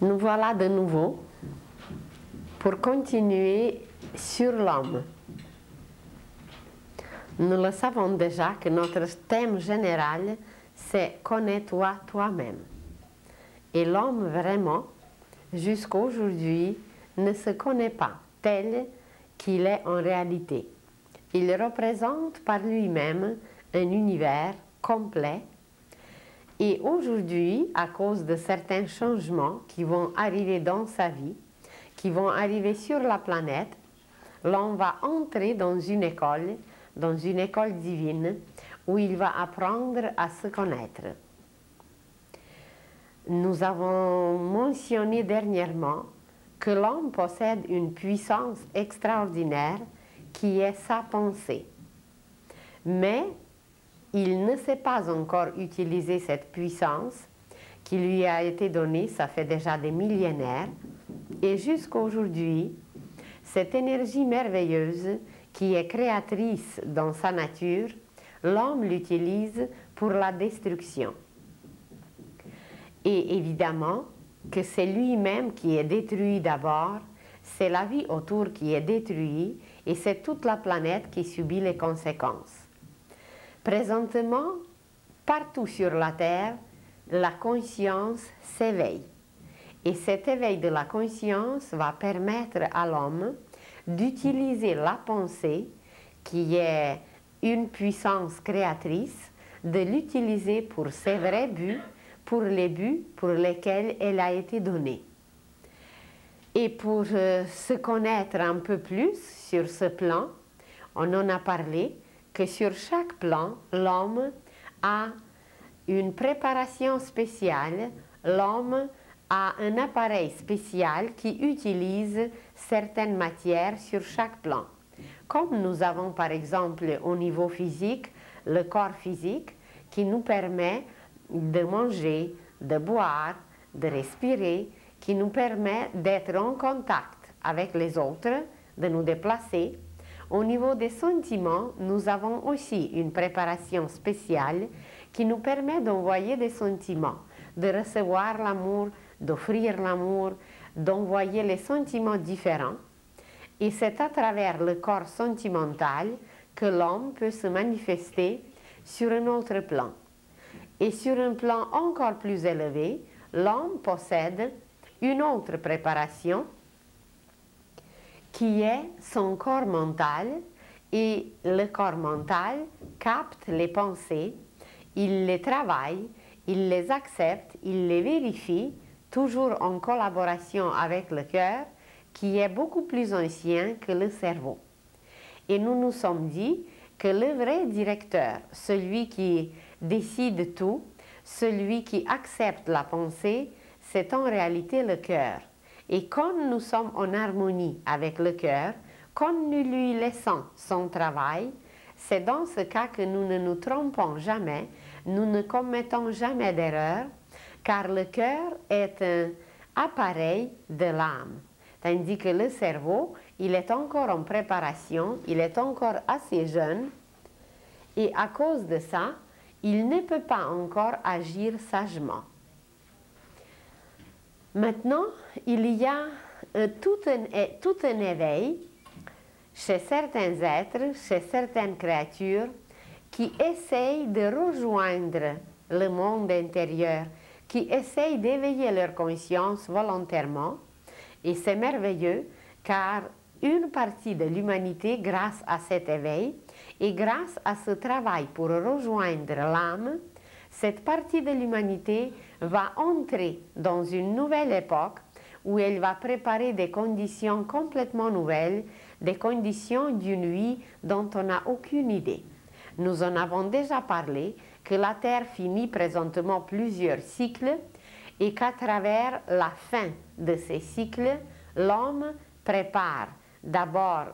Nous voilà de nouveau pour continuer sur l'homme. Nous le savons déjà que notre thème général, c'est « Connais-toi toi-même ». Et l'homme, vraiment, jusqu'à aujourd'hui, ne se connaît pas tel qu'il est en réalité. Il représente par lui-même un univers complet. Et aujourd'hui, à cause de certains changements qui vont arriver dans sa vie, qui vont arriver sur la planète, l'homme va entrer dans une école divine, où il va apprendre à se connaître. Nous avons mentionné dernièrement que l'homme possède une puissance extraordinaire qui est sa pensée. Mais il ne sait pas encore utiliser cette puissance qui lui a été donnée, ça fait déjà des millénaires, et jusqu'à aujourd'hui, cette énergie merveilleuse qui est créatrice dans sa nature, l'homme l'utilise pour la destruction. Et évidemment que c'est lui-même qui est détruit d'abord, c'est la vie autour qui est détruite et c'est toute la planète qui subit les conséquences. Présentement, partout sur la Terre, la conscience s'éveille. Et cet éveil de la conscience va permettre à l'homme d'utiliser la pensée, qui est une puissance créatrice, de l'utiliser pour ses vrais buts, pour les buts pour lesquels elle a été donnée. Et pour se connaître un peu plus sur ce plan, on en a parlé, que sur chaque plan, l'homme a une préparation spéciale, l'homme a un appareil spécial qui utilise certaines matières sur chaque plan. Comme nous avons par exemple au niveau physique, le corps physique qui nous permet de manger, de boire, de respirer, qui nous permet d'être en contact avec les autres, de nous déplacer. Au niveau des sentiments, nous avons aussi une préparation spéciale qui nous permet d'envoyer des sentiments, de recevoir l'amour, d'offrir l'amour, d'envoyer les sentiments différents. Et c'est à travers le corps sentimental que l'homme peut se manifester sur un autre plan. Et sur un plan encore plus élevé, l'homme possède une autre préparation qui est son corps mental, et le corps mental capte les pensées, il les travaille, il les accepte, il les vérifie, toujours en collaboration avec le cœur, qui est beaucoup plus ancien que le cerveau. Et nous nous sommes dit que le vrai directeur, celui qui décide tout, celui qui accepte la pensée, c'est en réalité le cœur. Et quand nous sommes en harmonie avec le cœur, quand nous lui laissons son travail, c'est dans ce cas que nous ne nous trompons jamais, nous ne commettons jamais d'erreur, car le cœur est un appareil de l'âme. Tandis que le cerveau, il est encore en préparation, il est encore assez jeune, et à cause de ça, il ne peut pas encore agir sagement. Maintenant, il y a tout un éveil chez certains êtres, chez certaines créatures, qui essayent de rejoindre le monde intérieur, qui essayent d'éveiller leur conscience volontairement. Et c'est merveilleux, car une partie de l'humanité, grâce à cet éveil, et grâce à ce travail pour rejoindre l'âme, cette partie de l'humanité va entrer dans une nouvelle époque où elle va préparer des conditions complètement nouvelles, des conditions d'une vie dont on n'a aucune idée. Nous en avons déjà parlé, que la Terre finit présentement plusieurs cycles et qu'à travers la fin de ces cycles, l'homme prépare d'abord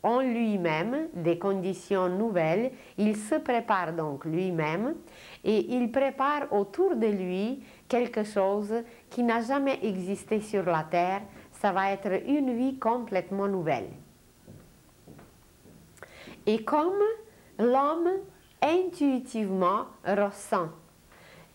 en lui-même des conditions nouvelles, il se prépare donc lui-même et il prépare autour de lui quelque chose qui n'a jamais existé sur la Terre, ça va être une vie complètement nouvelle. Et comme l'homme intuitivement ressent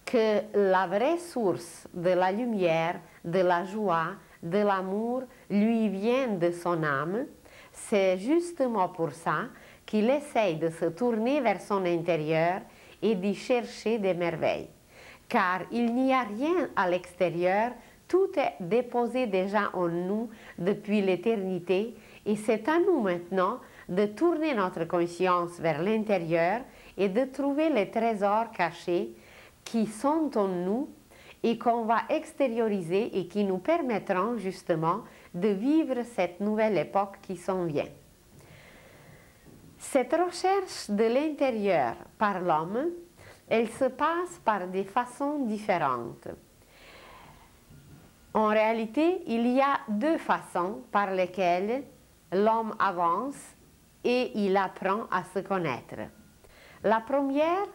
que la vraie source de la lumière, de la joie, de l'amour lui viennent de son âme. C'est justement pour ça qu'il essaye de se tourner vers son intérieur et d'y chercher des merveilles. Car il n'y a rien à l'extérieur, tout est déposé déjà en nous depuis l'éternité et c'est à nous maintenant de tourner notre conscience vers l'intérieur et de trouver les trésors cachés qui sont en nous et qu'on va extérioriser et qui nous permettront justement de vivre cette nouvelle époque qui s'en vient. Cette recherche de l'intérieur par l'homme, elle se passe par des façons différentes. En réalité, il y a deux façons par lesquelles l'homme avance et il apprend à se connaître. La première,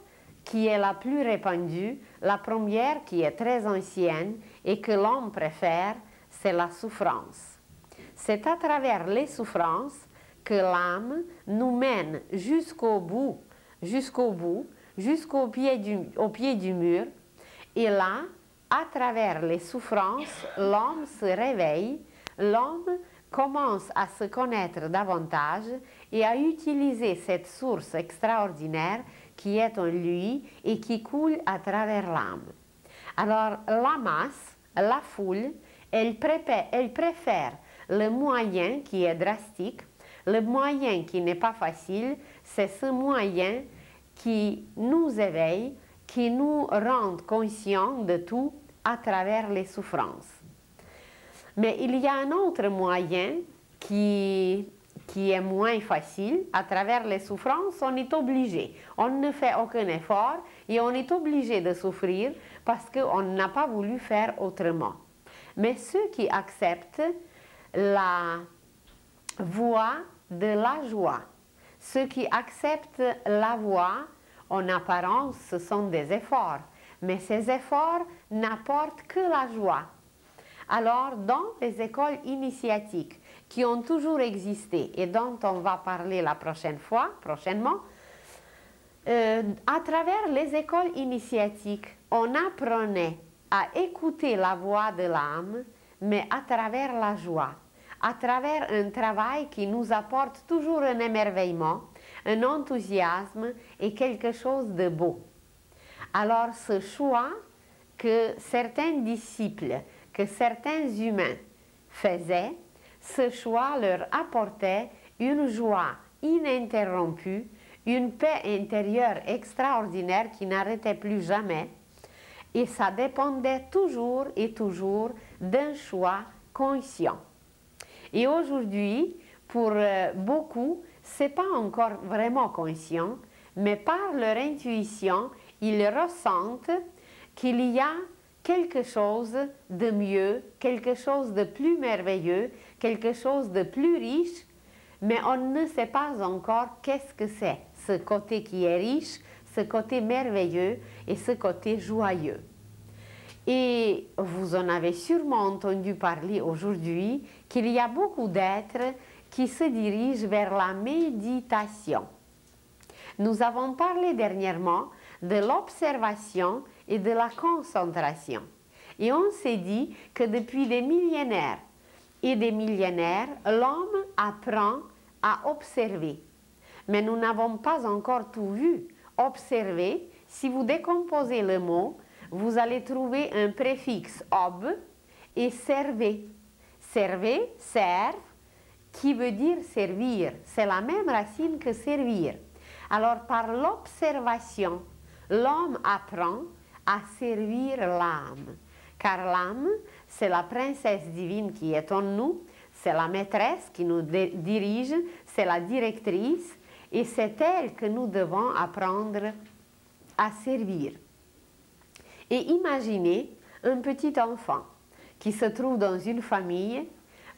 qui est la plus répandue, la première qui est très ancienne et que l'homme préfère, c'est la souffrance. C'est à travers les souffrances que l'âme nous mène jusqu'au bout, jusqu'au pied du mur. Et là, à travers les souffrances, l'homme se réveille, l'homme commence à se connaître davantage et à utiliser cette source extraordinaire qui est en lui et qui coule à travers l'âme. Alors la masse, la foule, elle préfère le moyen qui est drastique, le moyen qui n'est pas facile, c'est ce moyen qui nous éveille, qui nous rend conscients de tout à travers les souffrances. Mais il y a un autre moyen qui est moins facile. À travers les souffrances, on est obligé. On ne fait aucun effort et on est obligé de souffrir parce qu'on n'a pas voulu faire autrement. Mais ceux qui acceptent la voie de la joie, ceux qui acceptent la voie, en apparence, ce sont des efforts. Mais ces efforts n'apportent que la joie. Alors, dans les écoles initiatiques qui ont toujours existé et dont on va parler la prochainement, à travers les écoles initiatiques, on apprenait à écouter la voix de l'âme, mais à travers la joie, à travers un travail qui nous apporte toujours un émerveillement, un enthousiasme et quelque chose de beau. Alors, ce choix que certains disciples, que certains humains faisaient, ce choix leur apportait une joie ininterrompue, une paix intérieure extraordinaire qui n'arrêtait plus jamais. Et ça dépendait toujours et toujours d'un choix conscient. Et aujourd'hui, pour beaucoup, ce n'est pas encore vraiment conscient, mais par leur intuition, ils ressentent qu'il y a quelque chose de mieux, quelque chose de plus merveilleux, quelque chose de plus riche, mais on ne sait pas encore qu'est-ce que c'est, ce côté qui est riche, ce côté merveilleux et ce côté joyeux. Et vous en avez sûrement entendu parler aujourd'hui qu'il y a beaucoup d'êtres qui se dirigent vers la méditation. Nous avons parlé dernièrement de l'observation et de la concentration. Et on s'est dit que depuis des millénaires et des millénaires, l'homme apprend à observer. Mais nous n'avons pas encore tout vu. Observer, si vous décomposez le mot, vous allez trouver un préfixe ob et servez. Servez, serve, qui veut dire servir. C'est la même racine que servir. Alors par l'observation, l'homme apprend à servir l'âme. Car l'âme, c'est la princesse divine qui est en nous, c'est la maîtresse qui nous dirige, c'est la directrice, et c'est elle que nous devons apprendre à servir. Et imaginez un petit enfant qui se trouve dans une famille,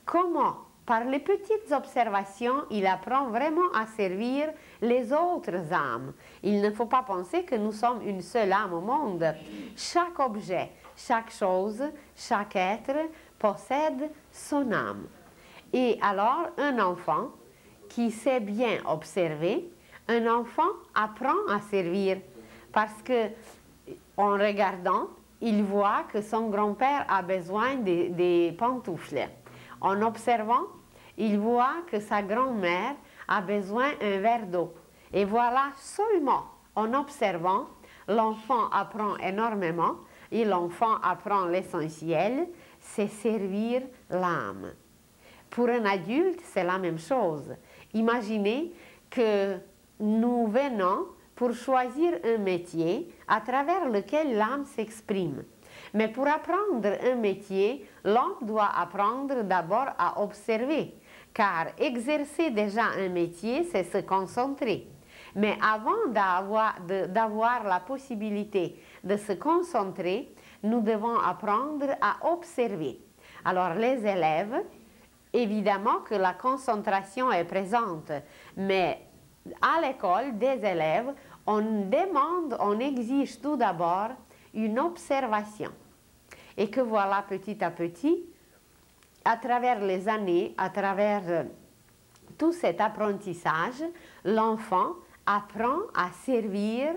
comment, par les petites observations, il apprend vraiment à servir les autres âmes. Il ne faut pas penser que nous sommes une seule âme au monde. Chaque objet, chaque chose, chaque être possède son âme. Et alors, un enfant qui sait bien observer, un enfant apprend à servir parce que, en regardant, il voit que son grand-père a besoin des pantoufles. En observant, il voit que sa grand-mère a besoin d'un verre d'eau. Et voilà, seulement en observant, l'enfant apprend énormément et l'enfant apprend l'essentiel, c'est servir l'âme. Pour un adulte, c'est la même chose. Imaginez que nous venons pour choisir un métier à travers lequel l'âme s'exprime. Mais pour apprendre un métier, l'homme doit apprendre d'abord à observer, car exercer déjà un métier, c'est se concentrer. Mais avant d'avoir la possibilité de se concentrer, nous devons apprendre à observer. Alors les élèves, évidemment que la concentration est présente, mais à l'école des élèves, on demande, on exige tout d'abord une observation. Et que voilà, petit à petit, à travers les années, à travers tout cet apprentissage, l'enfant apprend à servir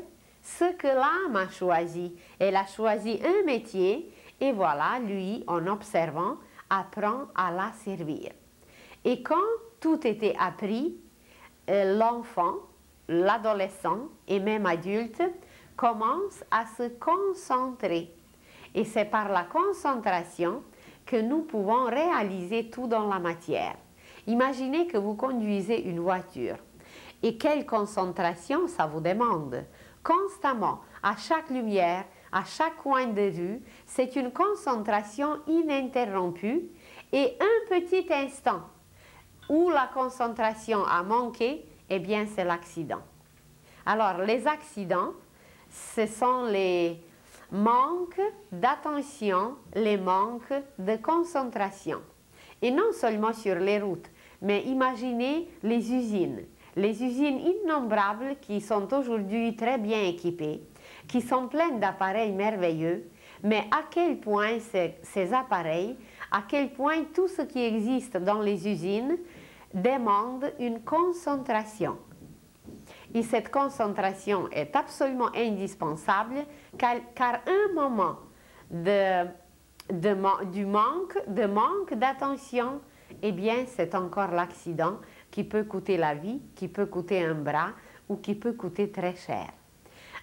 ce que l'âme a choisi. Elle a choisi un métier et voilà, lui, en observant, apprend à la servir. Et quand tout était appris, l'enfant, l'adolescent et même adulte commence à se concentrer. Et c'est par la concentration que nous pouvons réaliser tout dans la matière. Imaginez que vous conduisez une voiture. Et quelle concentration ça vous demande? Constamment, à chaque lumière, à chaque coin de rue, c'est une concentration ininterrompue et un petit instant où la concentration a manqué, eh bien c'est l'accident. Alors les accidents, ce sont les manques d'attention, les manques de concentration. Et non seulement sur les routes, mais imaginez les usines. Les usines innombrables qui sont aujourd'hui très bien équipées, qui sont pleines d'appareils merveilleux, mais à quel point ces appareils, à quel point tout ce qui existe dans les usines demande une concentration. Et cette concentration est absolument indispensable car un moment de manque d'attention, eh bien c'est encore l'accident qui peut coûter la vie, qui peut coûter un bras ou qui peut coûter très cher.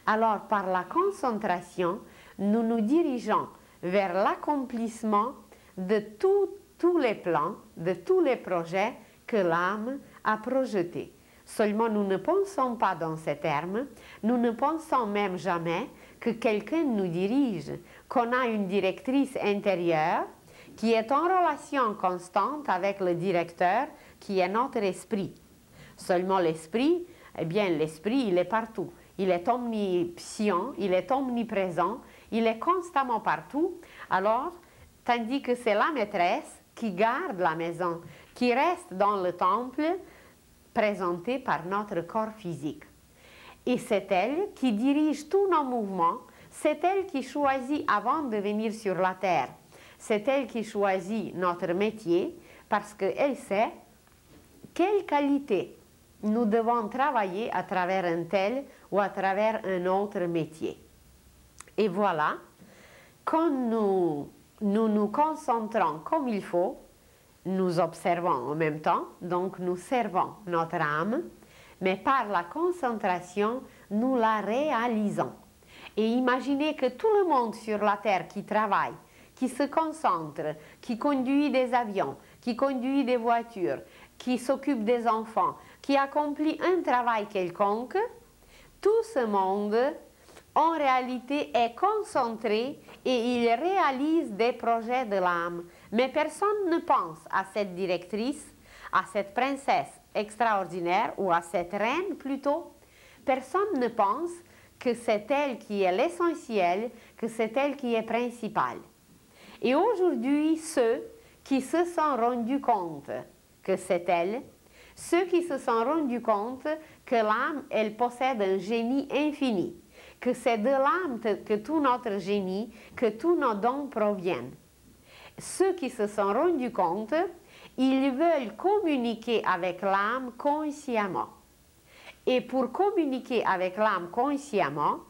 Alors par la concentration, nous nous dirigeons vers l'accomplissement de tous les plans, de tous les projets que l'âme a projetés. Seulement nous ne pensons pas dans ces termes, nous ne pensons même jamais que quelqu'un nous dirige, qu'on a une directrice intérieure qui est en relation constante avec le directeur qui est notre esprit. Seulement l'esprit, eh bien l'esprit il est partout, il est omniscient, il est omniprésent, il est constamment partout. Alors, tandis que c'est la maîtresse qui garde la maison, qui reste dans le temple, présentée par notre corps physique. Et c'est elle qui dirige tous nos mouvements, c'est elle qui choisit avant de venir sur la terre, c'est elle qui choisit notre métier parce qu'elle sait quelle qualité nous devons travailler à travers un tel ou à travers un autre métier. Et voilà, quand nous nous concentrons comme il faut, nous observons en même temps, donc nous servons notre âme, mais par la concentration, nous la réalisons. Et imaginez que tout le monde sur la terre qui travaille, qui se concentre, qui conduit des avions, qui conduit des voitures, qui s'occupe des enfants, qui accomplit un travail quelconque, tout ce monde, en réalité, est concentré et il réalise des projets de l'âme. Mais personne ne pense à cette directrice, à cette princesse extraordinaire ou à cette reine plutôt. Personne ne pense que c'est elle qui est l'essentiel, que c'est elle qui est principale. Et aujourd'hui, ceux qui se sont rendus compte que c'est elle, ceux qui se sont rendus compte que l'âme, elle possède un génie infini, que c'est de l'âme que tout notre génie, que tous nos dons proviennent. Ceux qui se sont rendus compte, ils veulent communiquer avec l'âme consciemment. Et pour communiquer avec l'âme consciemment,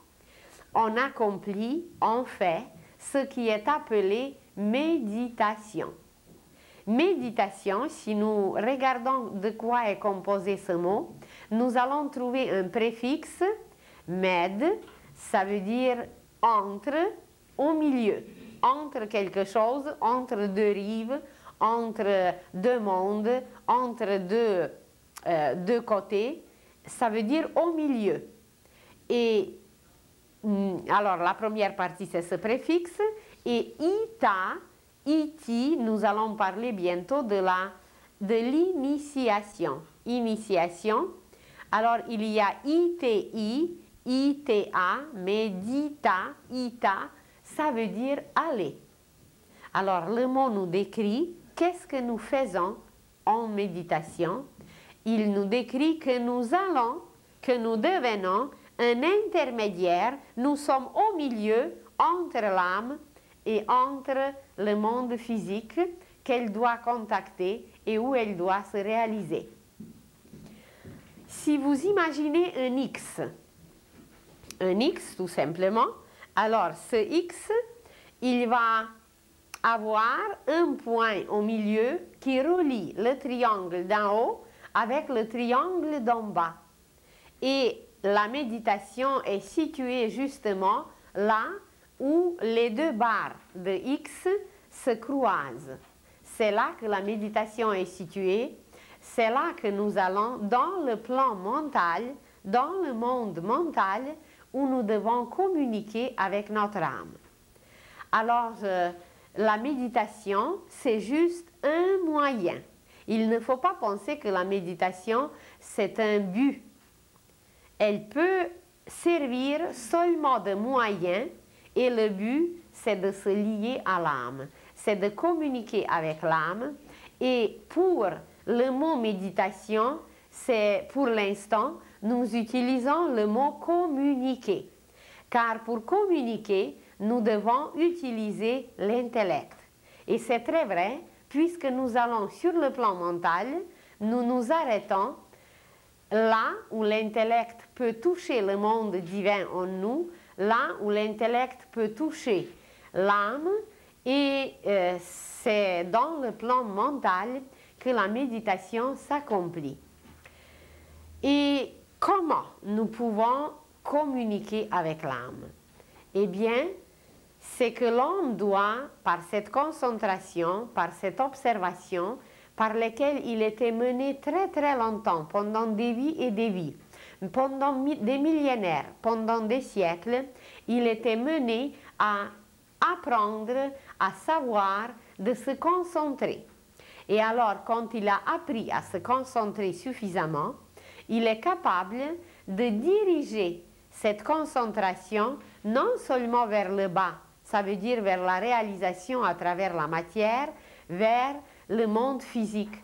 on accomplit, on fait ce qui est appelé méditation. Méditation, si nous regardons de quoi est composé ce mot, nous allons trouver un préfixe, med, ça veut dire entre, au milieu, entre quelque chose, entre deux rives, entre deux mondes, entre deux côtés, ça veut dire au milieu. Et alors la première partie c'est ce préfixe, et ita, iti, nous allons parler bientôt de l'initiation. Initiation. Alors il y a iti, ita, mais dita, ita, ça veut dire aller. Alors le mot nous décrit qu'est-ce que nous faisons en méditation. Il nous décrit que nous allons, que nous devenons un intermédiaire, nous sommes au milieu entre l'âme et entre le monde physique qu'elle doit contacter et où elle doit se réaliser. Si vous imaginez un X tout simplement, alors ce X, il va avoir un point au milieu qui relie le triangle d'en haut avec le triangle d'en bas. Et la méditation est située justement là où les deux barres de X se croisent. C'est là que la méditation est située, c'est là que nous allons dans le plan mental, dans le monde mental où nous devons communiquer avec notre âme. Alors, la méditation, c'est juste un moyen. Il ne faut pas penser que la méditation, c'est un but. Elle peut servir seulement de moyen et le but, c'est de se lier à l'âme, c'est de communiquer avec l'âme. Et pour le mot méditation, c'est pour l'instant, nous utilisons le mot communiquer. Car pour communiquer, nous devons utiliser l'intellect. Et c'est très vrai, puisque nous allons sur le plan mental, nous nous arrêtons là où l'intellect peut toucher le monde divin en nous, là où l'intellect peut toucher l'âme, et c'est dans le plan mental que la méditation s'accomplit. Et comment nous pouvons communiquer avec l'âme? Eh bien, c'est que l'homme doit, par cette concentration, par cette observation, par laquelle il était mené très très longtemps, pendant des vies et des vies, pendant des millénaires, pendant des siècles, il était mené à apprendre, à savoir, de se concentrer. Et alors, quand il a appris à se concentrer suffisamment, il est capable de diriger cette concentration non seulement vers le bas, ça veut dire vers la réalisation à travers la matière, vers le monde physique.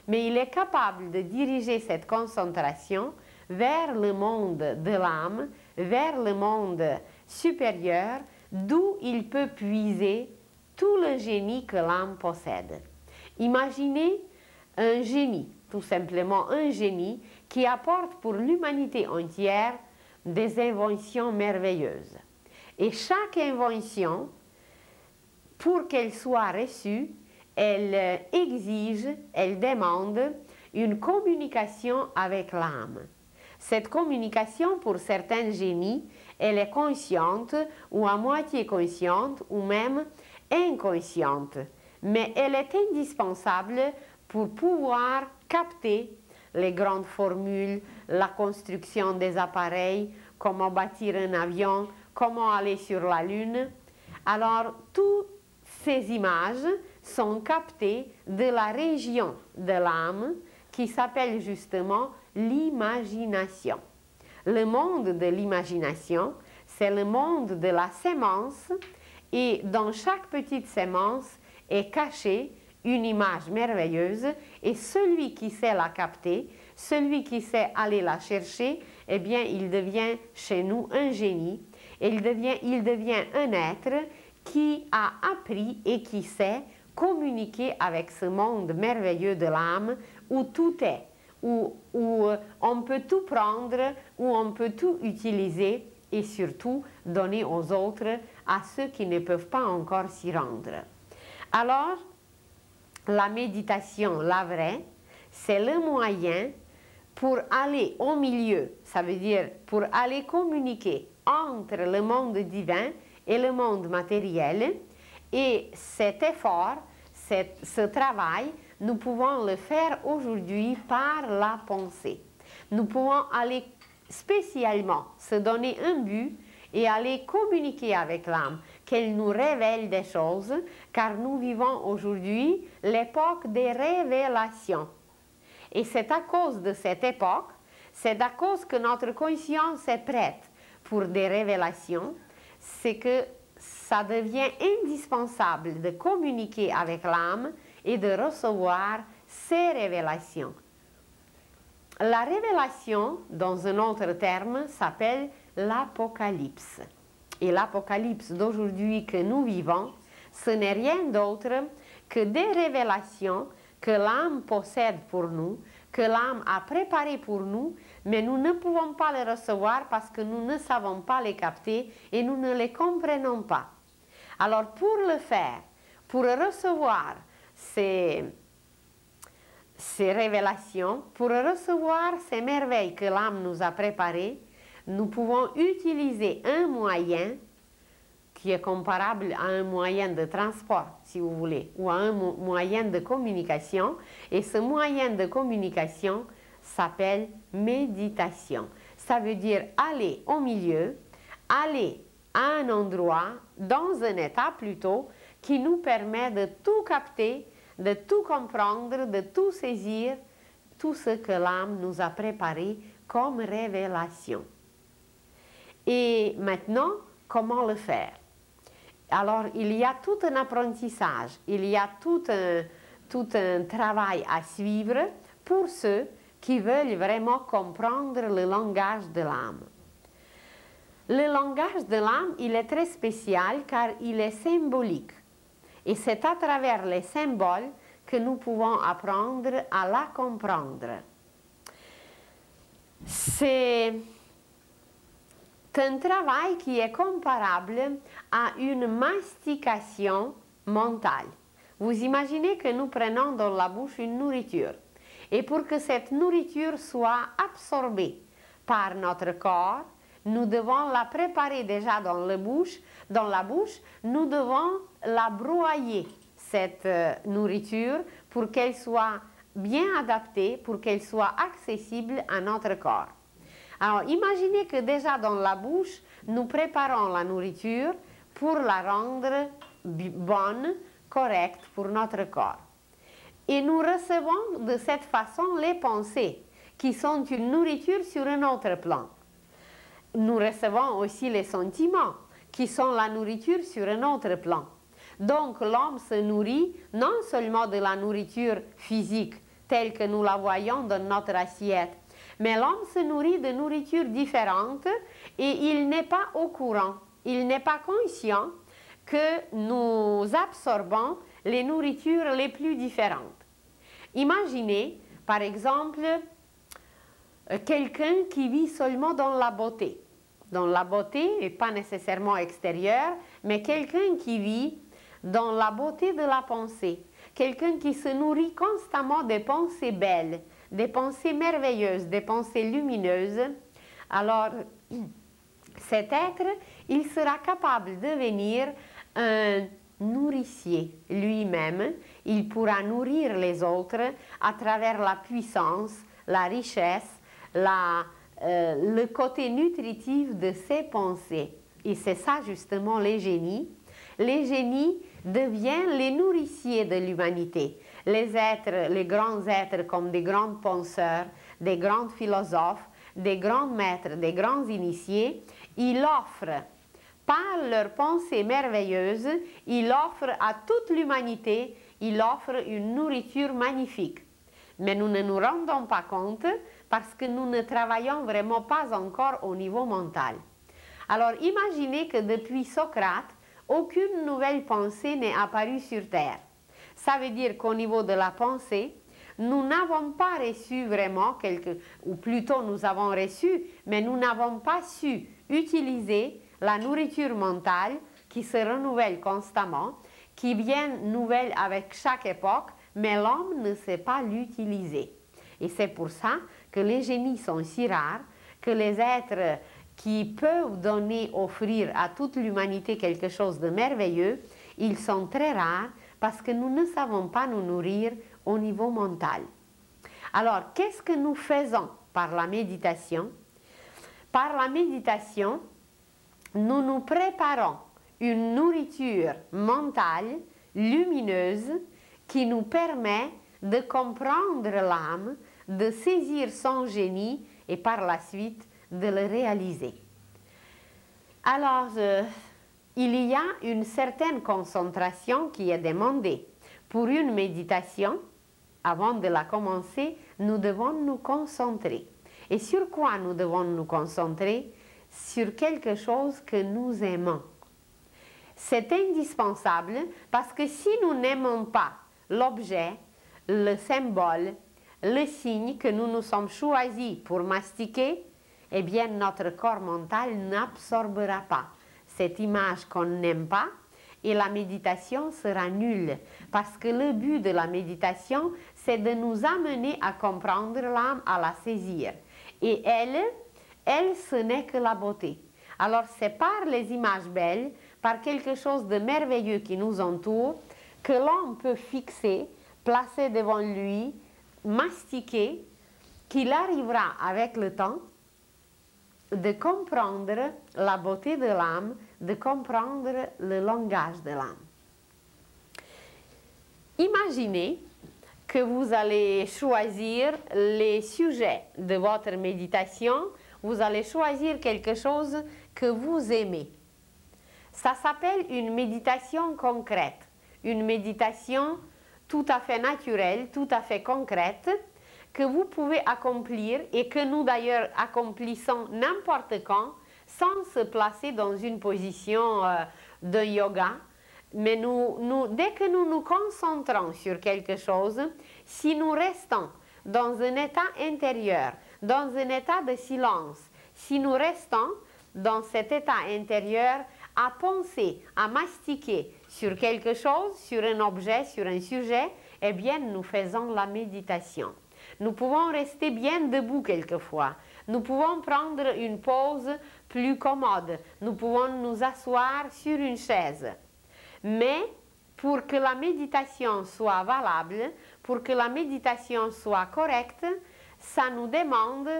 Mais il est capable de diriger cette concentration vers le monde de l'âme, vers le monde supérieur, d'où il peut puiser tout le génie que l'âme possède. Imaginez un génie, tout simplement un génie, qui apporte pour l'humanité entière des inventions merveilleuses. Et chaque invention, pour qu'elle soit reçue, elle exige, elle demande une communication avec l'âme. Cette communication, pour certains génies, elle est consciente ou à moitié consciente ou même inconsciente. Mais elle est indispensable pour pouvoir capter les grandes formules, la construction des appareils, comment bâtir un avion, comment aller sur la Lune. Alors, toutes ces images sont captées de la région de l'âme qui s'appelle justement l'imagination. Le monde de l'imagination, c'est le monde de la sémence, et dans chaque petite sémence est cachée une image merveilleuse, et celui qui sait la capter, celui qui sait aller la chercher, eh bien, il devient chez nous un génie, et il devient un être qui a appris et qui sait communiquer avec ce monde merveilleux de l'âme où tout est, où on peut tout prendre, où on peut tout utiliser et surtout donner aux autres, à ceux qui ne peuvent pas encore s'y rendre. Alors, la méditation, la vraie, c'est le moyen pour aller au milieu, ça veut dire pour aller communiquer entre le monde divin et le monde matériel. Et cet effort, ce travail, nous pouvons le faire aujourd'hui par la pensée. Nous pouvons aller spécialement se donner un but et aller communiquer avec l'âme, qu'elle nous révèle des choses, car nous vivons aujourd'hui l'époque des révélations. Et c'est à cause de cette époque, c'est à cause que notre conscience est prête pour des révélations, c'est que ça devient indispensable de communiquer avec l'âme et de recevoir ces révélations. La révélation, dans un autre terme, s'appelle l'Apocalypse. Et l'Apocalypse d'aujourd'hui que nous vivons, ce n'est rien d'autre que des révélations que l'âme possède pour nous, que l'âme a préparées pour nous, mais nous ne pouvons pas les recevoir parce que nous ne savons pas les capter et nous ne les comprenons pas. Alors pour le faire, pour recevoir ces révélations, pour recevoir ces merveilles que l'âme nous a préparées, nous pouvons utiliser un moyen qui est comparable à un moyen de transport, si vous voulez, ou à un moyen de communication. Et ce moyen de communication s'appelle méditation. Ça veut dire aller au milieu, aller à un endroit, dans un état plutôt, qui nous permet de tout capter, de tout comprendre, de tout saisir, tout ce que l'âme nous a préparé comme révélation. Et maintenant, comment le faire? Alors, il y a tout un apprentissage, il y a tout un travail à suivre pour ceux qui veulent vraiment comprendre le langage de l'âme. Le langage de l'âme, il est très spécial car il est symbolique. Et c'est à travers les symboles que nous pouvons apprendre à la comprendre. C'est un travail qui est comparable à une mastication mentale. Vous imaginez que nous prenons dans la bouche une nourriture. Et pour que cette nourriture soit absorbée par notre corps, nous devons la préparer déjà dans la bouche, nous devons la broyer, cette nourriture, pour qu'elle soit bien adaptée, pour qu'elle soit accessible à notre corps. Alors, imaginez que déjà dans la bouche, nous préparons la nourriture pour la rendre bonne, correcte pour notre corps. Et nous recevons de cette façon les pensées, qui sont une nourriture sur un autre plan. Nous recevons aussi les sentiments, qui sont la nourriture sur un autre plan. Donc, l'homme se nourrit non seulement de la nourriture physique, telle que nous la voyons dans notre assiette, mais l'homme se nourrit de nourritures différentes et il n'est pas au courant, il n'est pas conscient que nous absorbons les nourritures les plus différentes. Imaginez, par exemple, quelqu'un qui vit seulement dans la beauté. Dans la beauté, et pas nécessairement extérieure, mais quelqu'un qui vit dans la beauté de la pensée. Quelqu'un qui se nourrit constamment des pensées belles, des pensées merveilleuses, des pensées lumineuses. Alors, cet être, il sera capable de devenir un nourricier lui-même. Il pourra nourrir les autres à travers la puissance, la richesse, le côté nutritif de ses pensées. Et c'est ça justement les génies. Les génies deviennent les nourriciers de l'humanité. Les êtres, les grands êtres comme des grands penseurs, des grands philosophes, des grands maîtres, des grands initiés, ils offrent, par leurs pensées merveilleuses, ils offrent à toute l'humanité, ils offrent une nourriture magnifique. Mais nous ne nous rendons pas compte parce que nous ne travaillons vraiment pas encore au niveau mental. Alors imaginez que depuis Socrate, aucune nouvelle pensée n'est apparue sur Terre. Ça veut dire qu'au niveau de la pensée, nous n'avons pas reçu vraiment ou plutôt nous avons reçu, mais nous n'avons pas su utiliser la nourriture mentale qui se renouvelle constamment, qui vient nouvelle avec chaque époque, mais l'homme ne sait pas l'utiliser. Et c'est pour ça que les génies sont si rares, que les êtres qui peuvent donner, offrir à toute l'humanité quelque chose de merveilleux, ils sont très rares parce que nous ne savons pas nous nourrir au niveau mental. Alors, qu'est-ce que nous faisons par la méditation? Par la méditation, nous nous préparons une nourriture mentale, lumineuse, qui nous permet de comprendre l'âme, de saisir son génie et par la suite de le réaliser. Alors, il y a une certaine concentration qui est demandée. Pour une méditation, avant de la commencer, nous devons nous concentrer. Et sur quoi nous devons nous concentrer? Sur quelque chose que nous aimons. C'est indispensable parce que si nous n'aimons pas l'objet, le symbole, le signe que nous nous sommes choisis pour mastiquer, eh bien notre corps mental n'absorbera pas cette image qu'on n'aime pas et la méditation sera nulle. Parce que le but de la méditation, c'est de nous amener à comprendre l'âme, à la saisir. Et elle, ce n'est que la beauté. Alors c'est par les images belles, par quelque chose de merveilleux qui nous entoure, que l'homme peut fixer, placer devant lui, mastiquer, qu'il arrivera avec le temps de comprendre la beauté de l'âme, de comprendre le langage de l'âme. Imaginez que vous allez choisir les sujets de votre méditation, vous allez choisir quelque chose que vous aimez. Ça s'appelle une méditation concrète, une méditation tout à fait naturelle, tout à fait concrète, que vous pouvez accomplir et que nous d'ailleurs accomplissons n'importe quand, sans se placer dans une position de yoga. Mais dès que nous nous concentrons sur quelque chose, si nous restons dans un état intérieur, dans un état de silence, si nous restons dans cet état intérieur à penser, à mastiquer sur quelque chose, sur un objet, sur un sujet, eh bien nous faisons la méditation. Nous pouvons rester bien debout quelquefois. Nous pouvons prendre une pause plus commode. Nous pouvons nous asseoir sur une chaise. Mais pour que la méditation soit valable, pour que la méditation soit correcte, ça nous demande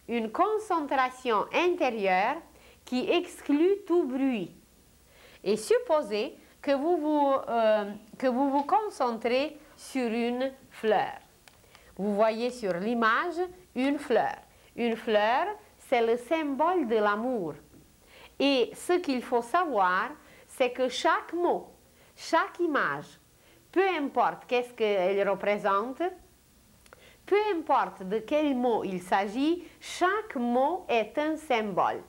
une concentration intérieure qui exclut tout bruit. Et supposez que vous vous concentrez sur une fleur. Vous voyez sur l'image une fleur. Une fleur, c'est le symbole de l'amour. Et ce qu'il faut savoir, c'est que chaque mot, chaque image, peu importe qu'est-ce qu'elle représente, peu importe de quel mot il s'agit, chaque mot est un symbole.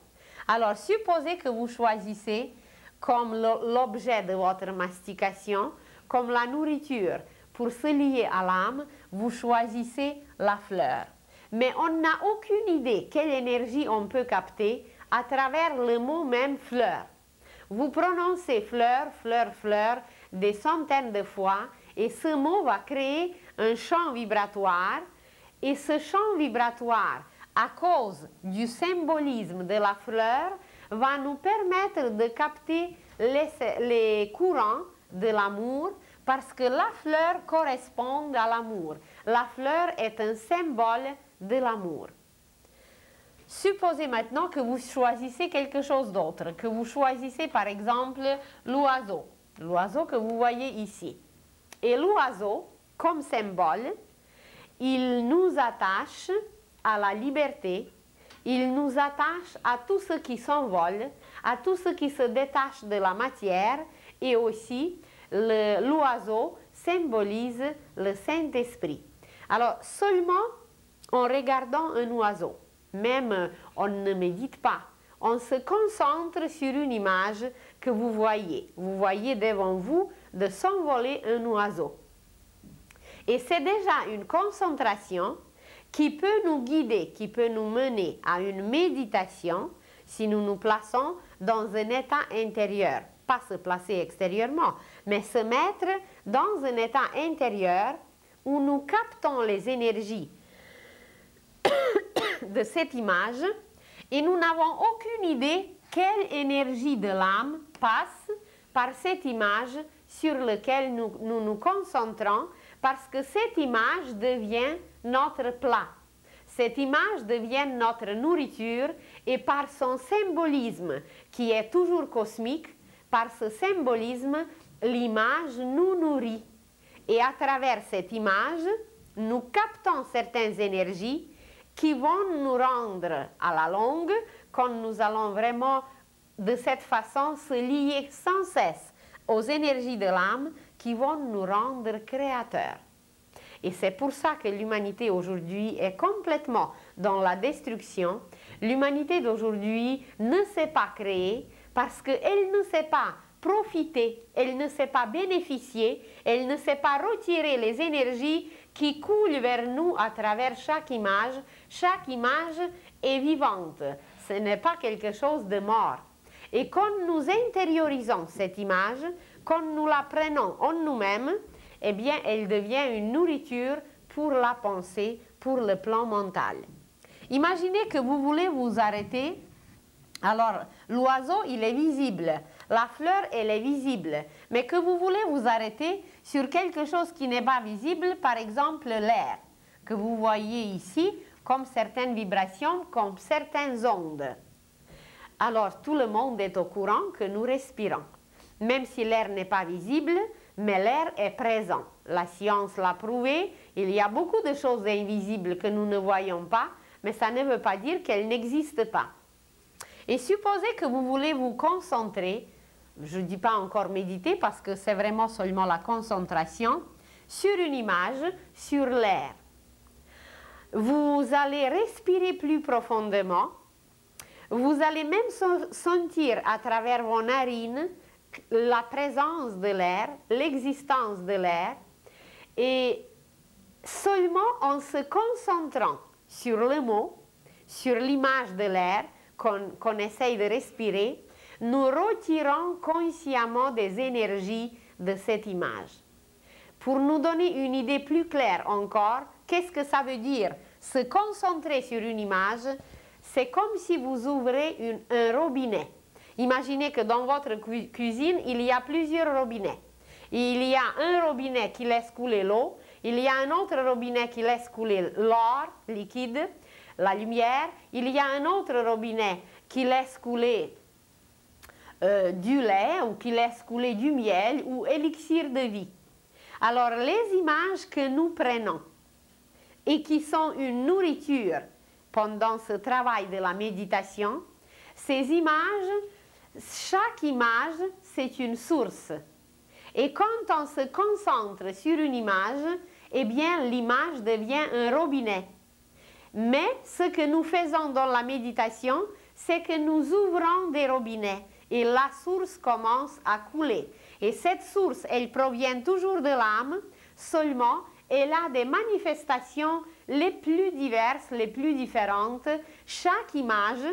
Alors, supposez que vous choisissez comme l'objet de votre mastication, comme la nourriture, pour se lier à l'âme, vous choisissez la fleur. Mais on n'a aucune idée quelle énergie on peut capter à travers le mot même fleur. Vous prononcez fleur, fleur, fleur des centaines de fois et ce mot va créer un champ vibratoire et ce champ vibratoire, à cause du symbolisme de la fleur, va nous permettre de capter les courants de l'amour parce que la fleur correspond à l'amour. La fleur est un symbole de l'amour. Supposez maintenant que vous choisissez quelque chose d'autre, que vous choisissez par exemple l'oiseau, l'oiseau que vous voyez ici. Et l'oiseau, comme symbole, il nous attache à la liberté, il nous attache à tout ce qui s'envole, à tout ce qui se détache de la matière et aussi l'oiseau symbolise le Saint-Esprit. Alors seulement en regardant un oiseau, même on ne médite pas, on se concentre sur une image que vous voyez. Vous voyez devant vous de s'envoler un oiseau. Et c'est déjà une concentration qui peut nous guider, qui peut nous mener à une méditation si nous nous plaçons dans un état intérieur. Pas se placer extérieurement, mais se mettre dans un état intérieur où nous captons les énergies de cette image et nous n'avons aucune idée quelle énergie de l'âme passe par cette image sur laquelle nous concentrons, parce que cette image devient notre plat. Cette image devient notre nourriture et par son symbolisme qui est toujours cosmique, par ce symbolisme, l'image nous nourrit. Et à travers cette image, nous captons certaines énergies qui vont nous rendre à la longue, quand nous allons vraiment de cette façon se lier sans cesse aux énergies de l'âme qui vont nous rendre créateurs. Et c'est pour ça que l'humanité aujourd'hui est complètement dans la destruction. L'humanité d'aujourd'hui ne sait pas créer parce qu'elle ne sait pas profiter, elle ne sait pas bénéficier, elle ne sait pas retirer les énergies qui coulent vers nous à travers chaque image. Chaque image est vivante, ce n'est pas quelque chose de mort. Et quand nous intériorisons cette image, quand nous la prenons en nous-mêmes, eh bien, elle devient une nourriture pour la pensée, pour le plan mental. Imaginez que vous voulez vous arrêter. Alors, l'oiseau, il est visible. La fleur, elle est visible. Mais que vous voulez vous arrêter sur quelque chose qui n'est pas visible, par exemple l'air, que vous voyez ici, comme certaines vibrations, comme certaines ondes. Alors, tout le monde est au courant que nous respirons. Même si l'air n'est pas visible, mais l'air est présent. La science l'a prouvé, il y a beaucoup de choses invisibles que nous ne voyons pas, mais ça ne veut pas dire qu'elles n'existent pas. Et supposez que vous voulez vous concentrer, je ne dis pas encore méditer parce que c'est vraiment seulement la concentration, sur une image, sur l'air. Vous allez respirer plus profondément, vous allez même sentir à travers vos narines la présence de l'air, l'existence de l'air, et seulement en se concentrant sur le mot, sur l'image de l'air qu'on essaye de respirer, nous retirons consciemment des énergies de cette image. Pour nous donner une idée plus claire encore, qu'est-ce que ça veut dire? Se concentrer sur une image, c'est comme si vous ouvrez un robinet. Imaginez que dans votre cuisine, il y a plusieurs robinets. Il y a un robinet qui laisse couler l'eau, il y a un autre robinet qui laisse couler l'or liquide, la lumière, il y a un autre robinet qui laisse couler du lait ou qui laisse couler du miel ou élixir de vie. Alors les images que nous prenons et qui sont une nourriture pendant ce travail de la méditation, ces images, chaque image, c'est une source. Et quand on se concentre sur une image, eh bien l'image devient un robinet. Mais ce que nous faisons dans la méditation, c'est que nous ouvrons des robinets et la source commence à couler. Et cette source, elle provient toujours de l'âme, seulement elle a des manifestations les plus diverses, les plus différentes. Chaque image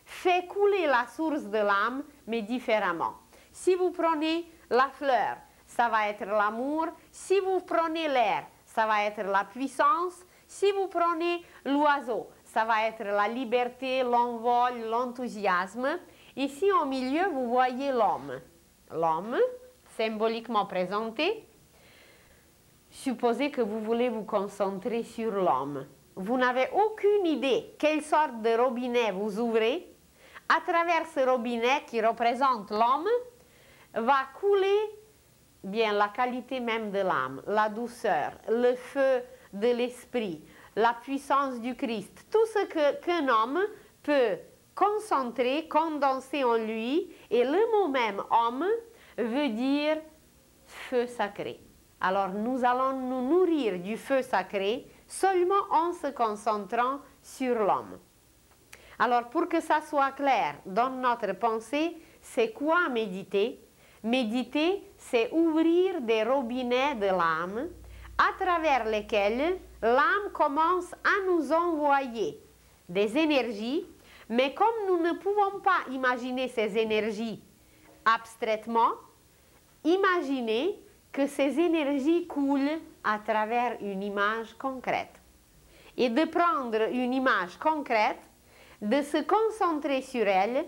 fait couler la source de l'âme, mais différemment. Si vous prenez la fleur, ça va être l'amour. Si vous prenez l'air, ça va être la puissance. Si vous prenez l'oiseau, ça va être la liberté, l'envol, l'enthousiasme. Ici, au milieu, vous voyez l'homme. L'homme, symboliquement présenté. Supposez que vous voulez vous concentrer sur l'homme. Vous n'avez aucune idée quelle sorte de robinet vous ouvrez. À travers ce robinet qui représente l'homme, va couler bien la qualité même de l'âme, la douceur, le feu de l'esprit, la puissance du Christ. Tout ce qu'un homme peut concentrer, condenser en lui, et le mot même homme veut dire feu sacré. Alors nous allons nous nourrir du feu sacré seulement en se concentrant sur l'homme. Alors pour que ça soit clair dans notre pensée, c'est quoi méditer? Méditer, c'est ouvrir des robinets de l'âme à travers lesquels l'âme commence à nous envoyer des énergies, mais comme nous ne pouvons pas imaginer ces énergies abstraitement, imaginez que ces énergies coulent à travers une image concrète. Et de prendre une image concrète, de se concentrer sur elle,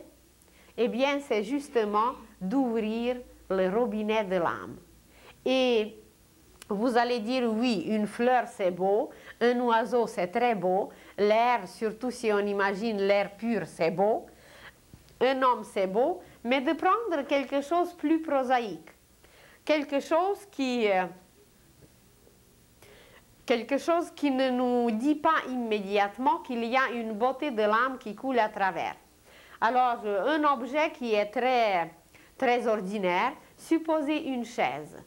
eh bien c'est justement d'ouvrir le robinet de l'âme. Et vous allez dire, oui, une fleur c'est beau, un oiseau c'est très beau, l'air, surtout si on imagine l'air pur, c'est beau, un homme c'est beau, mais de prendre quelque chose de plus prosaïque, quelque chose qui ne nous dit pas immédiatement qu'il y a une beauté de l'âme qui coule à travers. Alors, un objet qui est très, très ordinaire, supposez une chaise.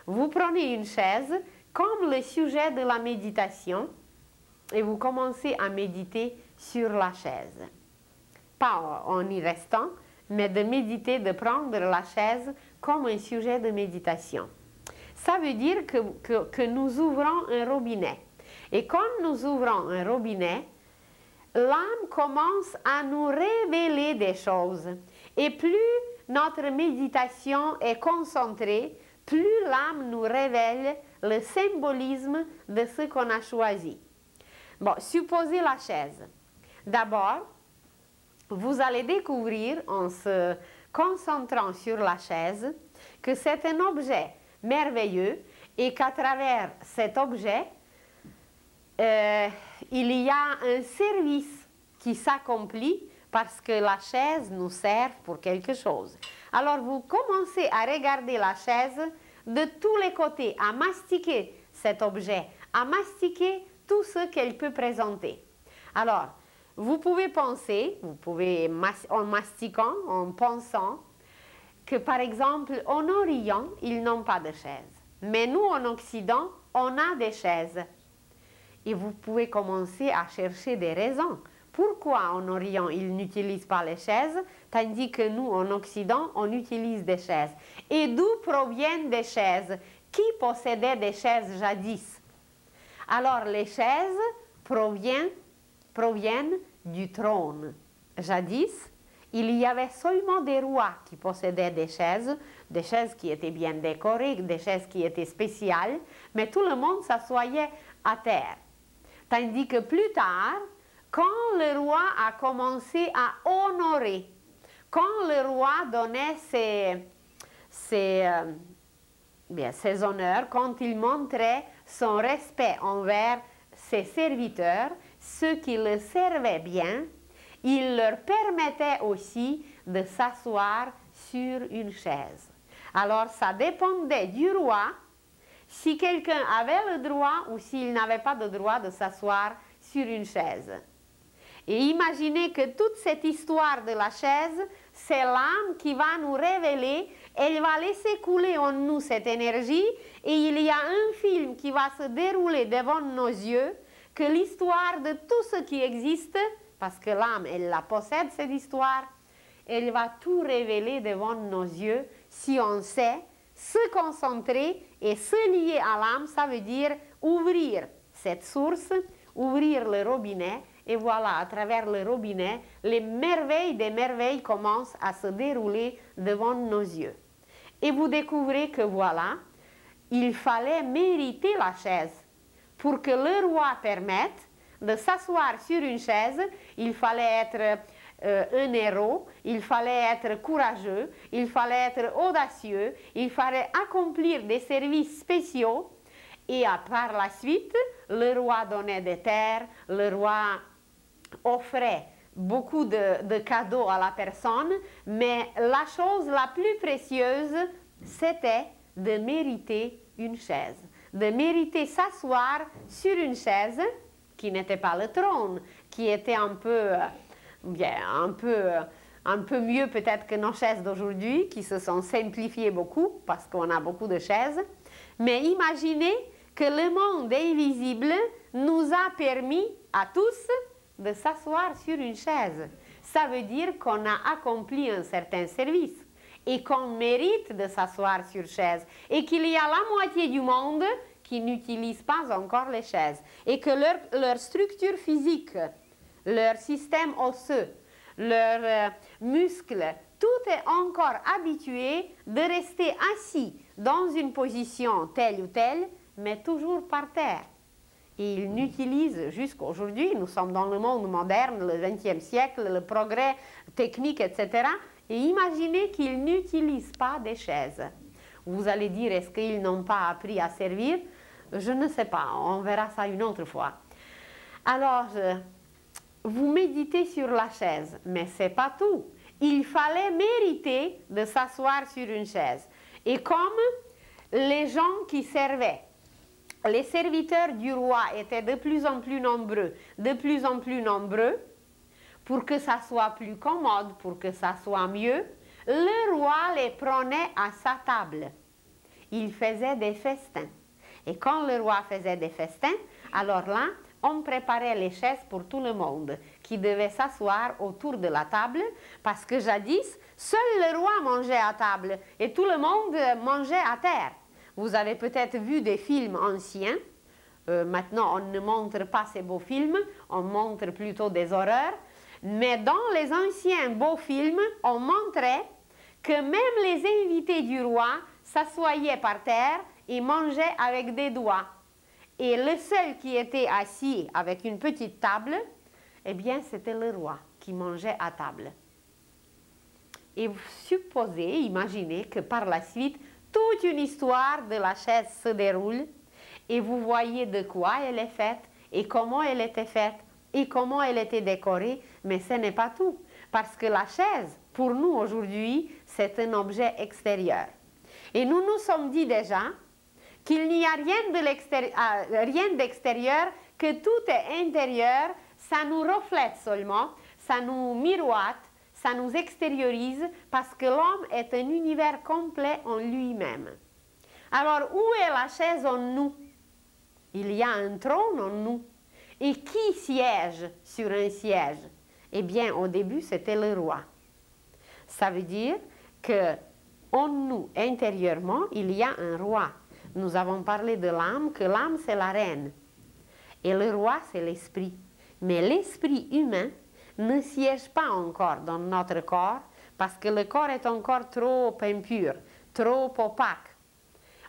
Vous prenez une chaise comme le sujet de la méditation et vous commencez à méditer sur la chaise. Pas en y restant, mais de méditer, de prendre la chaise comme un sujet de méditation. Ça veut dire que nous ouvrons un robinet. Et quand nous ouvrons un robinet, l'âme commence à nous révéler des choses. Et plus notre méditation est concentrée, plus l'âme nous révèle le symbolisme de ce qu'on a choisi. Bon, supposez la chaise. D'abord, vous allez découvrir, en se concentrant sur la chaise, que c'est un objet merveilleux et qu'à travers cet objet, il y a un service qui s'accomplit parce que la chaise nous sert pour quelque chose. Alors vous commencez à regarder la chaise de tous les côtés, à mastiquer cet objet, à mastiquer tout ce qu'elle peut présenter. Alors, vous pouvez penser, en mastiquant, en pensant, que par exemple, en Orient, ils n'ont pas de chaise. Mais nous, en Occident, on a des chaises. Et vous pouvez commencer à chercher des raisons. Pourquoi en Orient, ils n'utilisent pas les chaises, tandis que nous, en Occident, on utilise des chaises? Et d'où proviennent des chaises? Qui possédait des chaises jadis? Alors, les chaises proviennent du trône. Jadis, il y avait seulement des rois qui possédaient des chaises qui étaient bien décorées, des chaises qui étaient spéciales, mais tout le monde s'assoyait à terre. Tandis que plus tard, quand le roi a commencé à honorer, quand le roi donnait ses honneurs, quand il montrait son respect envers ses serviteurs, ceux qui le servaient bien, il leur permettait aussi de s'asseoir sur une chaise. Alors ça dépendait du roi si quelqu'un avait le droit ou s'il n'avait pas de droit de s'asseoir sur une chaise. Et imaginez que toute cette histoire de la chaise, c'est l'âme qui va nous révéler, elle va laisser couler en nous cette énergie et il y a un film qui va se dérouler devant nos yeux, que l'histoire de tout ce qui existe, parce que l'âme, elle la possède cette histoire, elle va tout révéler devant nos yeux si on sait se concentrer et se lier à l'âme, ça veut dire ouvrir cette source, ouvrir le robinet. Et voilà, à travers le robinet, les merveilles des merveilles commencent à se dérouler devant nos yeux. Et vous découvrez que voilà, il fallait mériter la chaise. Pour que le roi permette de s'asseoir sur une chaise, il fallait être un héros, il fallait être courageux, il fallait être audacieux, il fallait accomplir des services spéciaux. Et par la suite, le roi donnait des terres, le roi offrait beaucoup de cadeaux à la personne, mais la chose la plus précieuse, c'était de mériter une chaise, de mériter s'asseoir sur une chaise qui n'était pas le trône, qui était un peu mieux peut-être que nos chaises d'aujourd'hui, qui se sont simplifiées beaucoup, parce qu'on a beaucoup de chaises. Mais imaginez que le monde invisible nous a permis à tous de s'asseoir sur une chaise. Ça veut dire qu'on a accompli un certain service et qu'on mérite de s'asseoir sur chaise et qu'il y a la moitié du monde qui n'utilisent pas encore les chaises et que leur structure physique, leur système osseux, leurs muscles, tout est encore habitué de rester assis dans une position telle ou telle, mais toujours par terre. Et ils n'utilisent jusqu'à aujourd'hui, nous sommes dans le monde moderne, le XXe siècle, le progrès technique, etc. Et imaginez qu'ils n'utilisent pas des chaises. Vous allez dire, est-ce qu'ils n'ont pas appris à servir? Je ne sais pas, on verra ça une autre fois. Alors, vous méditez sur la chaise, mais ce n'est pas tout. Il fallait mériter de s'asseoir sur une chaise. Et comme les gens qui servaient, les serviteurs du roi étaient de plus en plus nombreux, pour que ça soit plus commode, pour que ça soit mieux, le roi les prenait à sa table. Il faisait des festins. Et quand le roi faisait des festins, alors là, on préparait les chaises pour tout le monde qui devait s'asseoir autour de la table parce que jadis, seul le roi mangeait à table et tout le monde mangeait à terre. Vous avez peut-être vu des films anciens. Maintenant, on ne montre pas ces beaux films, on montre plutôt des horreurs. Mais dans les anciens beaux films, on montrait que même les invités du roi s'assoyaient par terre et mangeaient avec des doigts. Et le seul qui était assis avec une petite table, eh bien, c'était le roi qui mangeait à table. Et vous supposez, imaginez que par la suite, toute une histoire de la chaise se déroule et vous voyez de quoi elle est faite et comment elle était faite et comment elle était décorée, mais ce n'est pas tout. Parce que la chaise, pour nous aujourd'hui, c'est un objet extérieur. Et nous nous sommes dit déjà qu'il n'y a rien d'extérieur, que tout est intérieur, ça nous reflète seulement, ça nous miroite, ça nous extériorise, parce que l'homme est un univers complet en lui-même. Alors, où est la chaise en nous? Il y a un trône en nous. Et qui siège sur un siège? Eh bien, au début, c'était le roi. Ça veut dire que en nous, intérieurement, il y a un roi. Nous avons parlé de l'âme, que l'âme, c'est la reine. Et le roi, c'est l'esprit. Mais l'esprit humain ne siège pas encore dans notre corps, parce que le corps est encore trop impur, trop opaque.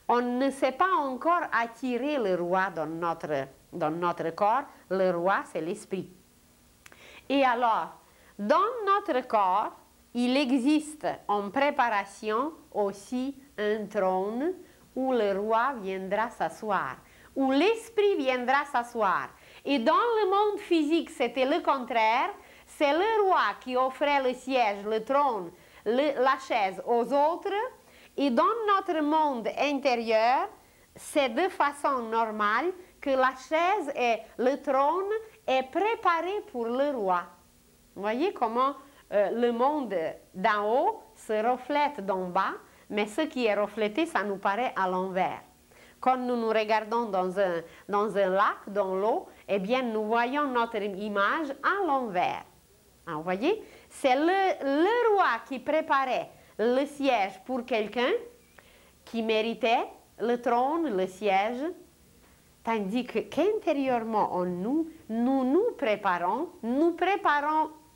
On ne sait pas encore attirer le roi dans notre corps. Le roi, c'est l'esprit. Et alors, dans notre corps, il existe en préparation aussi un trône où le roi viendra s'asseoir, où l'esprit viendra s'asseoir. Et dans le monde physique, c'était le contraire. C'est le roi qui offrait le siège, le trône, la chaise aux autres. Et dans notre monde intérieur, c'est de façon normale que la chaise et le trône est préparé pour le roi. Vous voyez comment le monde d'en haut se reflète d'en bas, mais ce qui est reflété, ça nous paraît à l'envers. Quand nous nous regardons dans un lac, dans l'eau, eh bien, nous voyons notre image à l'envers. Ah, vous voyez, c'est le roi qui préparait le siège pour quelqu'un qui méritait le trône, le siège, tandis qu'intérieurement en nous, nous préparons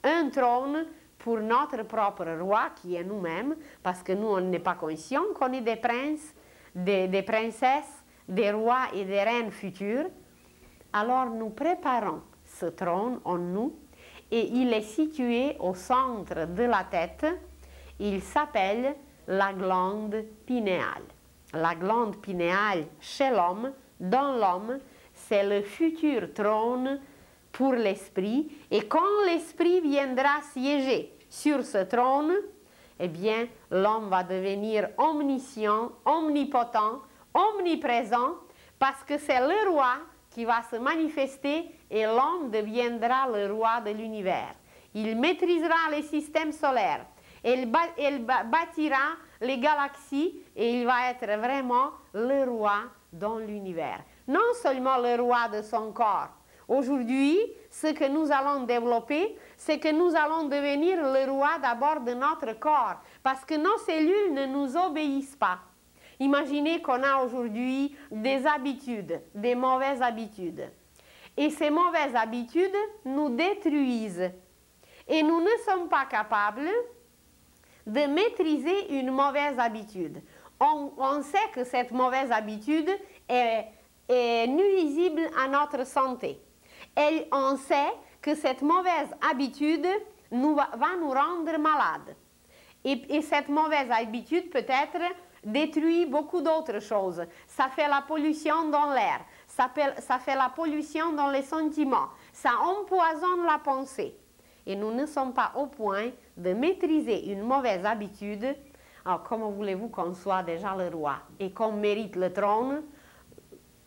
un trône pour notre propre roi qui est nous-mêmes, parce que nous, on n'est pas conscient qu'on est des princes, des princesses, des rois et des reines futures. Alors nous préparons ce trône en nous et il est situé au centre de la tête. Il s'appelle la glande pinéale. La glande pinéale chez l'homme, dans l'homme, c'est le futur trône pour l'esprit. Et quand l'esprit viendra siéger sur ce trône, eh bien, l'homme va devenir omniscient, omnipotent, omniprésent, parce que c'est le roi qui va se manifester et l'homme deviendra le roi de l'univers. Il maîtrisera les systèmes solaires. Il bâtira les galaxies et il va être vraiment le roi dans l'univers. Non seulement le roi de son corps. Aujourd'hui, ce que nous allons développer, c'est que nous allons devenir le roi d'abord de notre corps, parce que nos cellules ne nous obéissent pas. Imaginez qu'on a aujourd'hui des habitudes, des mauvaises habitudes. Et ces mauvaises habitudes nous détruisent. Et nous ne sommes pas capables de maîtriser une mauvaise habitude. On sait que cette mauvaise habitude est nuisible à notre santé. Et on sait que cette mauvaise habitude va nous rendre malades. Et cette mauvaise habitude peut-être détruit beaucoup d'autres choses. Ça fait la pollution dans l'air, ça fait la pollution dans les sentiments, ça empoisonne la pensée. Et nous ne sommes pas au point de maîtriser une mauvaise habitude. Alors, comment voulez-vous qu'on soit déjà le roi et qu'on mérite le trône?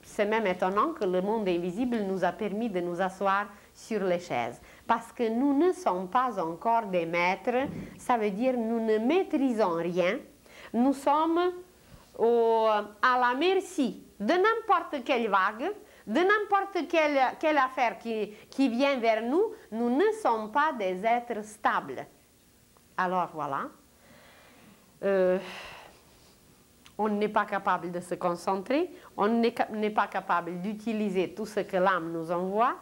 C'est même étonnant que le monde invisible nous a permis de nous asseoir sur les chaises. Parce que nous ne sommes pas encore des maîtres, ça veut dire nous ne maîtrisons rien. Nous sommes à la merci de n'importe quelle vague, de n'importe quelle affaire qui vient vers nous. Nous ne sommes pas des êtres stables. Alors voilà. On n'est pas capable de se concentrer, on n'est pas capable d'utiliser tout ce que l'âme nous envoie,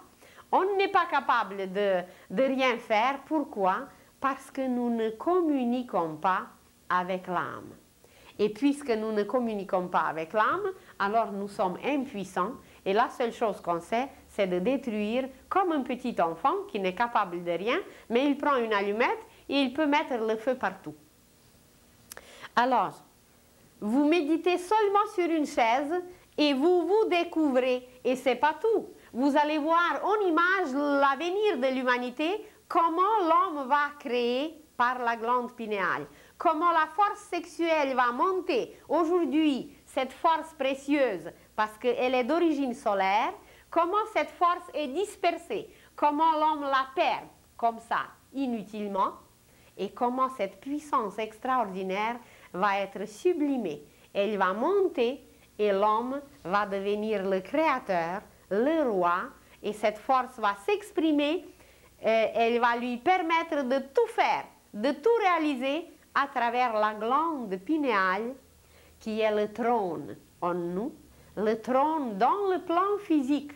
on n'est pas capable de rien faire. Pourquoi? Parce que nous ne communiquons pas avec l'âme. Et puisque nous ne communiquons pas avec l'âme, alors nous sommes impuissants et la seule chose qu'on sait, c'est de détruire comme un petit enfant qui n'est capable de rien, mais il prend une allumette et il peut mettre le feu partout. Alors, vous méditez seulement sur une chaise et vous vous découvrez. Et ce n'est pas tout. Vous allez voir en image l'avenir de l'humanité, comment l'homme va créer par la glande pinéale. Comment la force sexuelle va monter. Aujourd'hui, cette force précieuse, parce qu'elle est d'origine solaire, comment cette force est dispersée. Comment l'homme la perd comme ça, inutilement. Et comment cette puissance extraordinaire va être sublimée. Elle va monter et l'homme va devenir le créateur, le roi, et cette force va s'exprimer, elle va lui permettre de tout faire, de tout réaliser à travers la glande pinéale qui est le trône en nous, le trône dans le plan physique.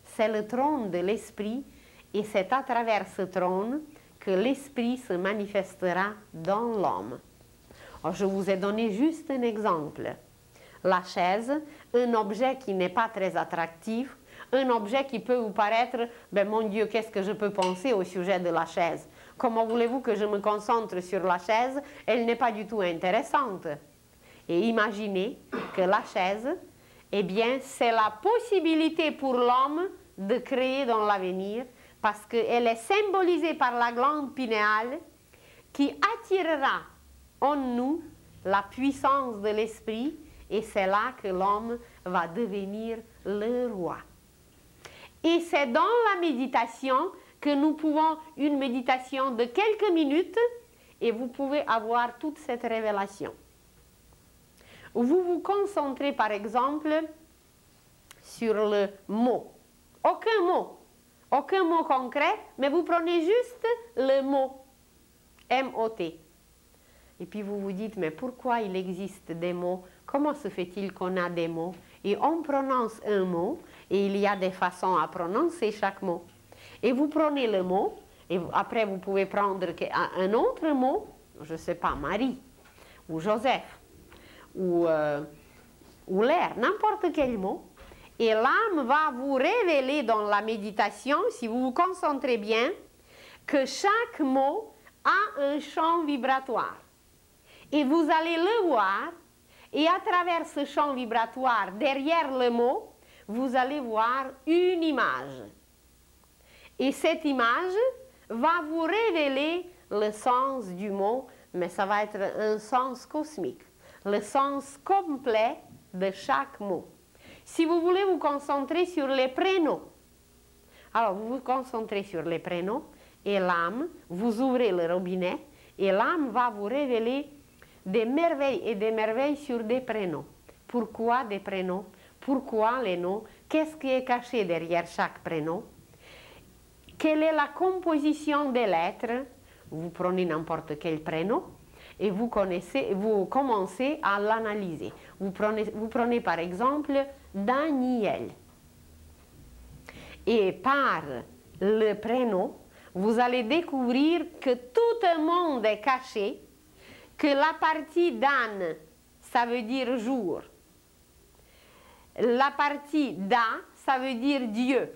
C'est le trône de l'esprit et c'est à travers ce trône que l'esprit se manifestera dans l'homme. Je vous ai donné juste un exemple. La chaise, un objet qui n'est pas très attractif, un objet qui peut vous paraître, ben mon Dieu, qu'est-ce que je peux penser au sujet de la chaise? Comment voulez-vous que je me concentre sur la chaise? Elle n'est pas du tout intéressante. Et imaginez que la chaise, eh bien, c'est la possibilité pour l'homme de créer dans l'avenir, parce qu'elle est symbolisée par la glande pinéale qui attirera en nous la puissance de l'esprit et c'est là que l'homme va devenir le roi. Et c'est dans la méditation que nous pouvons, une méditation de quelques minutes, et vous pouvez avoir toute cette révélation. Vous vous concentrez par exemple sur le mot. Aucun mot concret, mais vous prenez juste le mot, M-O-T. Et puis vous vous dites, mais pourquoi il existe des mots? Comment se fait-il qu'on a des mots? Et on prononce un mot, et il y a des façons à prononcer chaque mot. Et vous prenez le mot, et après vous pouvez prendre un autre mot, je ne sais pas, Marie, ou Joseph, ou l'air, n'importe quel mot. Et l'âme va vous révéler dans la méditation, si vous vous concentrez bien, que chaque mot a un champ vibratoire. Et vous allez le voir, et à travers ce champ vibratoire, derrière le mot, vous allez voir une image. Et cette image va vous révéler le sens du mot, mais ça va être un sens cosmique, le sens complet de chaque mot. Si vous voulez vous concentrer sur les prénoms, alors vous vous concentrez sur les prénoms, et l'âme, vous ouvrez le robinet, et l'âme va vous révéler des merveilles et des merveilles sur des prénoms. Pourquoi des prénoms? Pourquoi les noms? Qu'est-ce qui est caché derrière chaque prénom? Quelle est la composition des lettres? Vous prenez n'importe quel prénom et vous commencez à l'analyser. Vous prenez par exemple Daniel. Et par le prénom, vous allez découvrir que tout le monde est caché, que la partie Dan, ça veut dire jour. La partie Da, ça veut dire Dieu.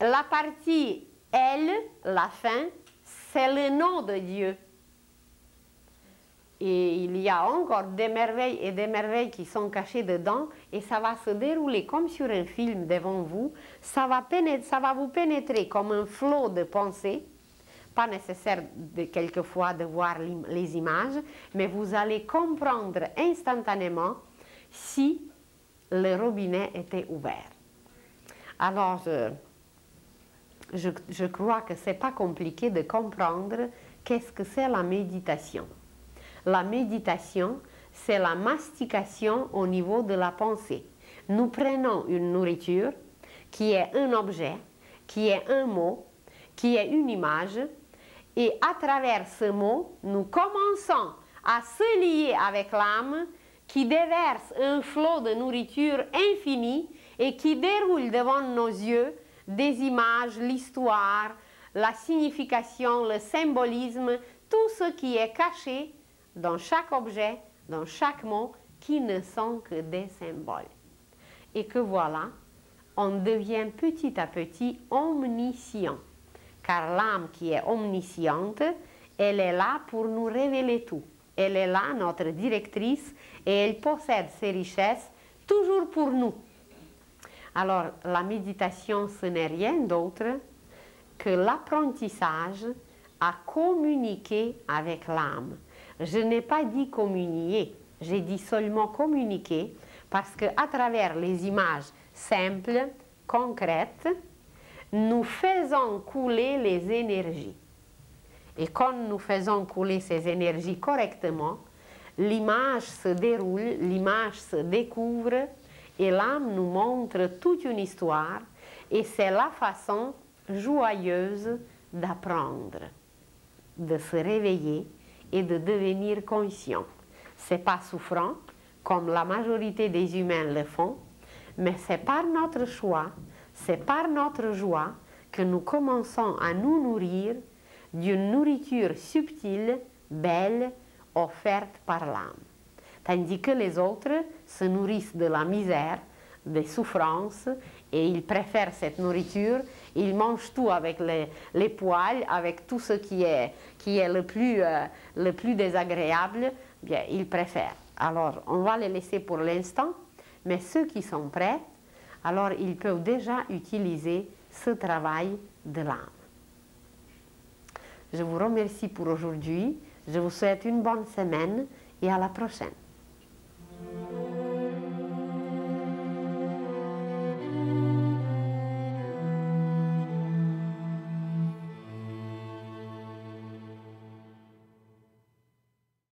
La partie Elle, la fin, c'est le nom de Dieu. Et il y a encore des merveilles et des merveilles qui sont cachées dedans, et ça va se dérouler comme sur un film devant vous. Ça va vous pénétrer comme un flot de pensées. Pas nécessaire quelquefois de voir les images, mais vous allez comprendre instantanément si le robinet était ouvert. Alors, je crois que ce n'est pas compliqué de comprendre qu'est-ce que c'est la méditation. La méditation, c'est la mastication au niveau de la pensée. Nous prenons une nourriture qui est un objet, qui est un mot, qui est une image, et à travers ce mot, nous commençons à se lier avec l'âme qui déverse un flot de nourriture infinie et qui déroule devant nos yeux des images, l'histoire, la signification, le symbolisme, tout ce qui est caché dans chaque objet, dans chaque mot, qui ne sont que des symboles. Et que voilà, on devient petit à petit omniscient. Car l'âme qui est omnisciente, elle est là pour nous révéler tout. Elle est là, notre directrice, et elle possède ses richesses toujours pour nous. Alors, la méditation, ce n'est rien d'autre que l'apprentissage à communiquer avec l'âme. Je n'ai pas dit communier, j'ai dit seulement communiquer, parce qu'à travers les images simples, concrètes, nous faisons couler les énergies. Et quand nous faisons couler ces énergies correctement, l'image se déroule, l'image se découvre, et l'âme nous montre toute une histoire, et c'est la façon joyeuse d'apprendre, de se réveiller et de devenir conscient. Ce n'est pas souffrant, comme la majorité des humains le font, mais c'est par notre choix, c'est par notre joie que nous commençons à nous nourrir d'une nourriture subtile, belle, offerte par l'âme. Tandis que les autres se nourrissent de la misère, des souffrances, et ils préfèrent cette nourriture, ils mangent tout avec les poils, avec tout ce qui est le plus désagréable, bien, ils préfèrent. Alors, on va les laisser pour l'instant, mais ceux qui sont prêts, alors ils peuvent déjà utiliser ce travail de l'âme. Je vous remercie pour aujourd'hui, je vous souhaite une bonne semaine et à la prochaine.